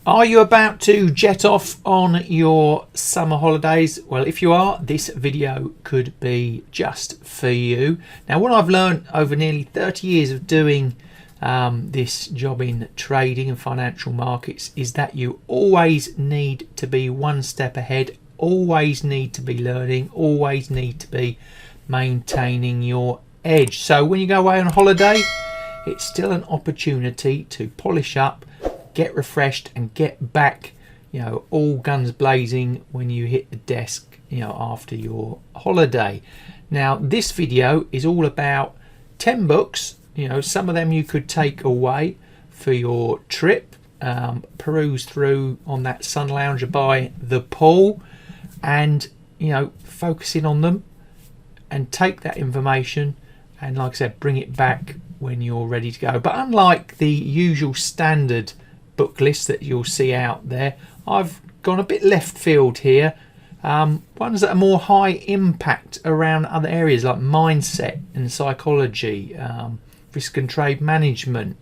Are you about to jet off on your summer holidays? Well, if you are, this video could be just for you. Now, what I've learned over nearly 30 years of doing this job in trading and financial markets is that you always need to be one step ahead, always need to be learning, always need to be maintaining your edge. So when you go away on holiday, it's still an opportunity to polish up, get refreshed and get back, all guns blazing when you hit the desk, after your holiday. Now, this video is all about 10 books. Some of them you could take away for your trip, peruse through on that sun lounger by the pool, and focusing on them and take that information and, like I said, bring it back when you're ready to go. But unlike the usual standard book list that you'll see out there, I've gone a bit left field here. Ones that are more high impact around other areas like mindset and psychology, risk and trade management,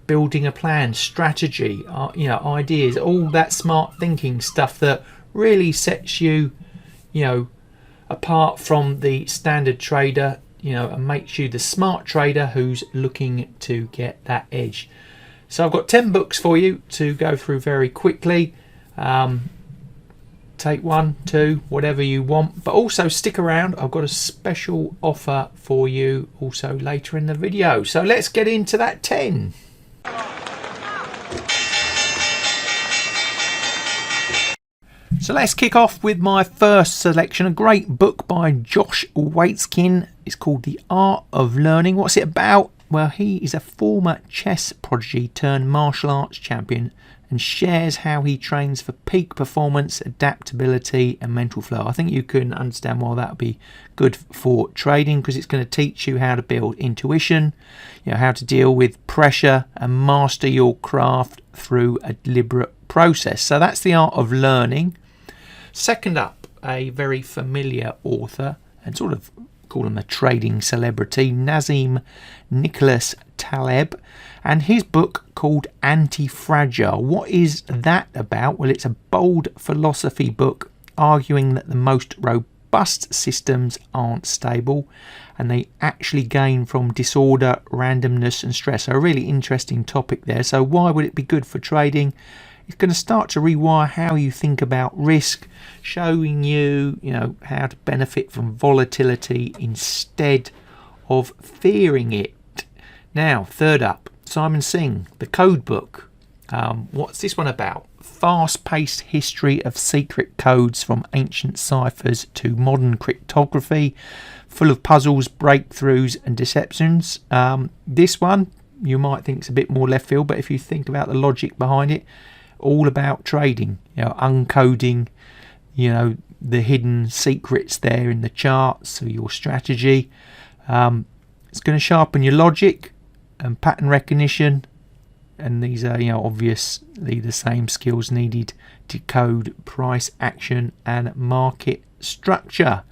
building a plan, strategy, ideas, all that smart thinking stuff that really sets you, apart from the standard trader, and makes you the smart trader who's looking to get that edge. So I've got 10 books for you to go through very quickly. Take one, two, whatever you want, but also stick around. I've got a special offer for you also later in the video. So let's get into that 10. So let's kick off with my first selection, a great book by Josh Waitzkin. It's called The Art of Learning. What's it about? Well, he is a former chess prodigy turned martial arts champion and shares how he trains for peak performance, adaptability and mental flow. I think you can understand why that would be good for trading, because it's going to teach you how to build intuition, how to deal with pressure and master your craft through a deliberate process. So that's The Art of Learning. Second up, a very familiar author and sort of call him a trading celebrity, Nassim Nicholas Taleb, and his book called Anti-Fragile. What is that about? Well, it's a bold philosophy book arguing that the most robust systems aren't stable and they actually gain from disorder, randomness and stress. So a really interesting topic there. So why would it be good for trading? It's going to start to rewire how you think about risk, showing you, how to benefit from volatility instead of fearing it. Now, third up, Simon Singh, The Code Book. What's this one about? Fast-paced history of secret codes from ancient ciphers to modern cryptography, full of puzzles, breakthroughs and deceptions. This one, you might think is a bit more left field, but if you think about the logic behind it, all about trading, uncoding, the hidden secrets there in the charts for your strategy. It's going to sharpen your logic and pattern recognition, and these are obviously the same skills needed to code price action and market structure.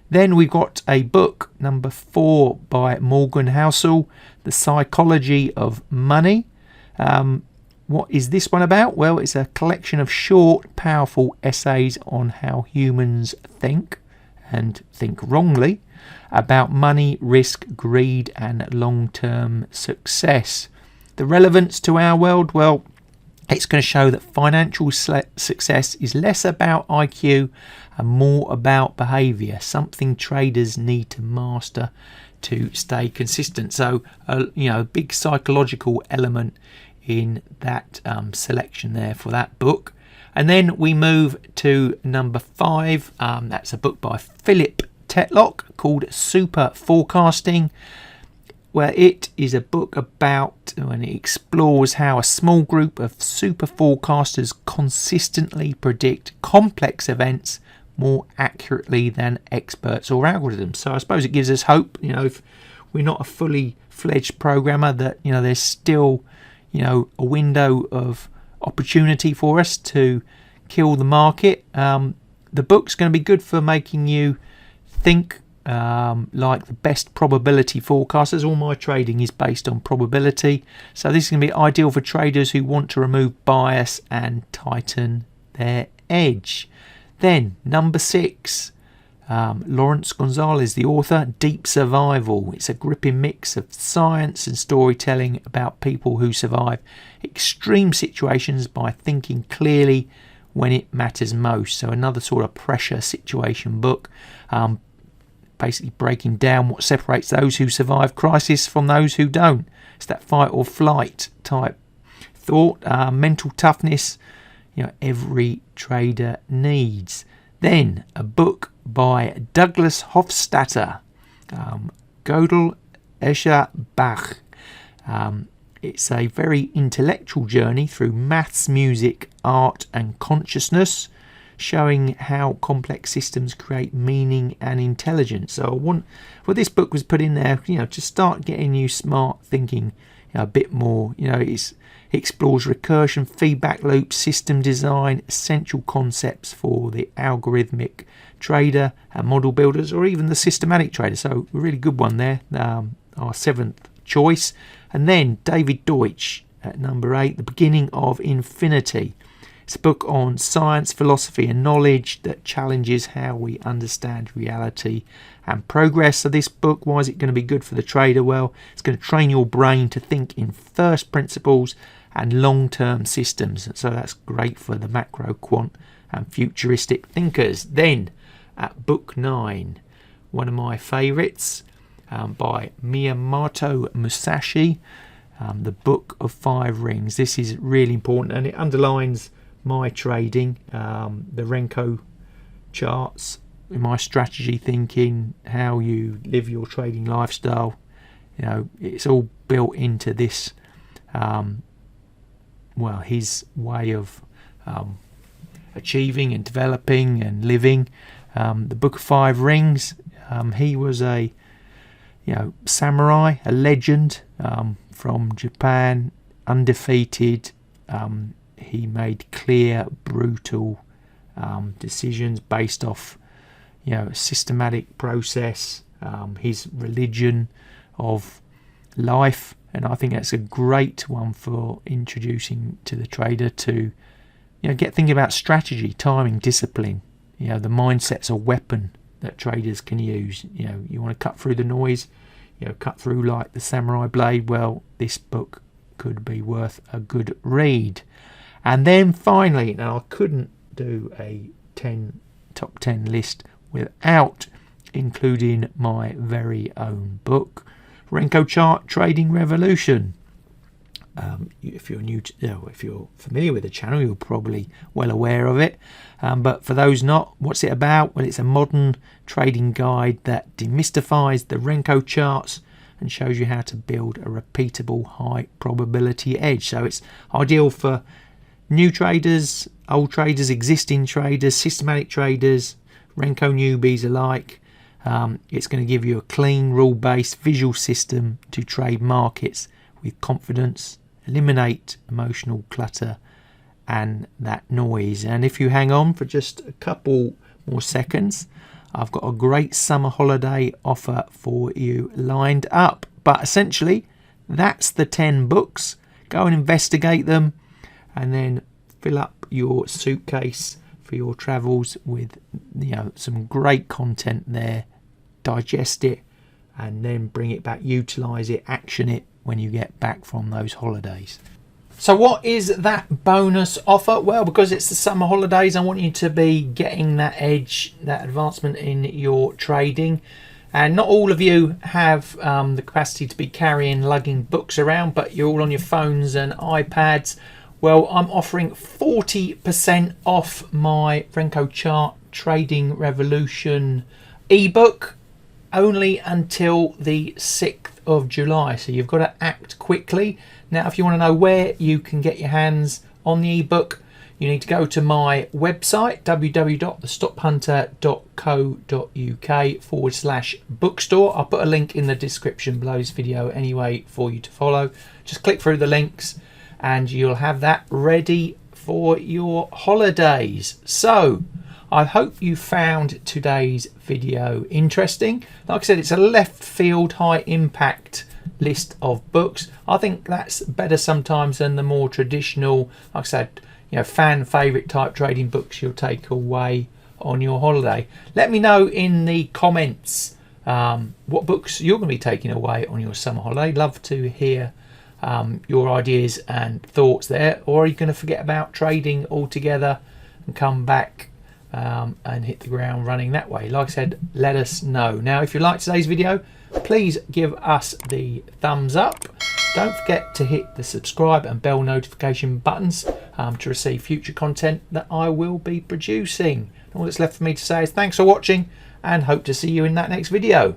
Then we've got a book, number 4 by Morgan Housel, The Psychology of Money. What is this one about? Well, it's a collection of short, powerful essays on how humans think, and think wrongly, about money, risk, greed, and long-term success. The relevance to our world? Well, it's going to show that financial success is less about IQ and more about behaviour, something traders need to master to stay consistent. So, a big psychological element in that selection there for that book. And then we move to number 5. That's a book by Philip Tetlock called Super Forecasting, where it is a book about, and it explores how a small group of super forecasters consistently predict complex events more accurately than experts or algorithms. So I suppose it gives us hope, if we're not a fully fledged programmer, that there's still a window of opportunity for us to kill the market. The book's going to be good for making you think like the best probability forecasters. All my trading is based on probability, so this is going to be ideal for traders who want to remove bias and tighten their edge. Then number 6, Lawrence Gonzalez, the author, Deep Survival. It's a gripping mix of science and storytelling about people who survive extreme situations by thinking clearly when it matters most. So another sort of pressure situation book, basically breaking down what separates those who survive crisis from those who don't. It's that fight or flight type thought, mental toughness, every trader needs. Then a book by Douglas Hofstadter, Gödel Escher Bach. It's a very intellectual journey through maths, music, art and consciousness, showing how complex systems create meaning and intelligence. So this book was put in there, to start getting you smart thinking a bit more. It explores recursion, feedback loops, system design, essential concepts for the algorithmic trader and model builders, or even the systematic trader. So a really good one there, our 7th choice. And then David Deutsch at number 8, The Beginning of Infinity. It's a book on science, philosophy and knowledge that challenges how we understand reality and progress. So this book, why is it going to be good for the trader? Well, it's going to train your brain to think in first principles and long-term systems. So that's great for the macro, quant and futuristic thinkers. Then at book 9, one of my favourites, by Miyamoto Musashi, The Book of 5 Rings. This is really important and it underlines my trading, the Renko charts, my strategy thinking, how you live your trading lifestyle. It's all built into this, his way of achieving and developing and living. The Book of 5 Rings, he was a samurai, a legend from Japan, undefeated. He made clear, brutal decisions based off, a systematic process, his religion of life. And I think that's a great one for introducing to the trader to, get thinking about strategy, timing, discipline. The mindset's a weapon that traders can use. You want to cut through the noise, cut through like the samurai blade. Well, this book could be worth a good read. And then finally, now I couldn't do a top 10 list without including my very own book, Renko Chart Trading Revolution. If you're familiar with the channel, you're probably well aware of it. But for those not, what's it about? Well, it's a modern trading guide that demystifies the Renko charts and shows you how to build a repeatable high probability edge. So it's ideal for new traders, old traders, existing traders, systematic traders, Renko newbies alike. It's going to give you a clean, rule-based visual system to trade markets with confidence, eliminate emotional clutter and that noise. And if you hang on for just a couple more seconds, I've got a great summer holiday offer for you lined up. But essentially, that's the 10 books. Go and investigate them and then fill up your suitcase for your travels with some great content there. Digest it and then bring it back, utilize it, action it when you get back from those holidays. So what is that bonus offer? Well, because it's the summer holidays, I want you to be getting that edge, that advancement in your trading. And not all of you have the capacity to be lugging books around, but you're all on your phones and iPads. Well, I'm offering 40% off my Renko Chart Trading Revolution ebook only until the 6th of July. So you've got to act quickly. Now, if you want to know where you can get your hands on the ebook, you need to go to my website, www.thestopHunter.co.uk/bookstore. I'll put a link in the description below this video anyway for you to follow. Just click through the links and you'll have that ready for your holidays. So I hope you found today's video interesting. Like I said, it's a left field, high impact list of books. I think that's better sometimes than the more traditional, like I said, you know, fan favorite type trading books you'll take away on your holiday. Let me know in the comments what books you're going to be taking away on your summer holiday. Love to hear your ideas and thoughts there. Or are you going to forget about trading altogether and come back and hit the ground running that way? Like I said, let us know. Now, if you liked today's video, please give us the thumbs up. Don't forget to hit the subscribe and bell notification buttons to receive future content that I will be producing. All that's left for me to say is thanks for watching, and hope to see you in that next video.